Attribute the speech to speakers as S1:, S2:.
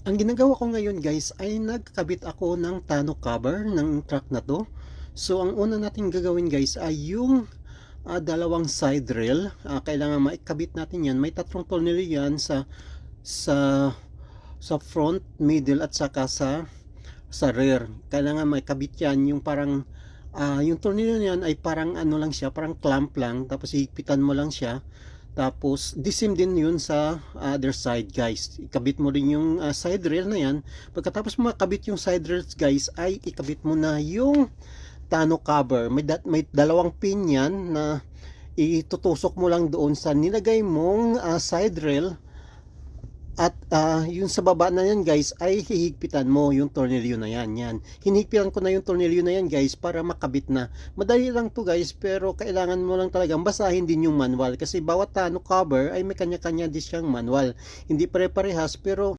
S1: Ang ginagawa ko ngayon guys ay nagkabit ako ng tonneau cover ng truck na to. So ang una natin gagawin guys ay yung dalawang side rail. Kailangan maikabit natin yan. May tatlong tornilyo yan sa sa front, middle at saka sa rear. Kailangan maikabit yan yung parang yung tornilyo niyan ay parang ano lang siya, parang clamp lang, tapos hihigpitan mo lang siya. Tapos the same din yun sa other side guys, ikabit mo rin yung side rail na yan. Pagkatapos mo makabit yung side rails guys, ay ikabit mo na yung tonneau cover. May dalawang pin yan na itutusok mo lang doon sa nilagay mong side rail. At yung sa baba na yan guys ay hihigpitan mo yung tornilyo na yan. Hinihigpitan ko na yung tornilyo na yan guys para makabit na. Madali lang to guys, pero kailangan mo lang talagang basahin din yung manual. Kasi bawat tonneau cover ay may kanya-kanya din siyang manual. Hindi pare-parehas pero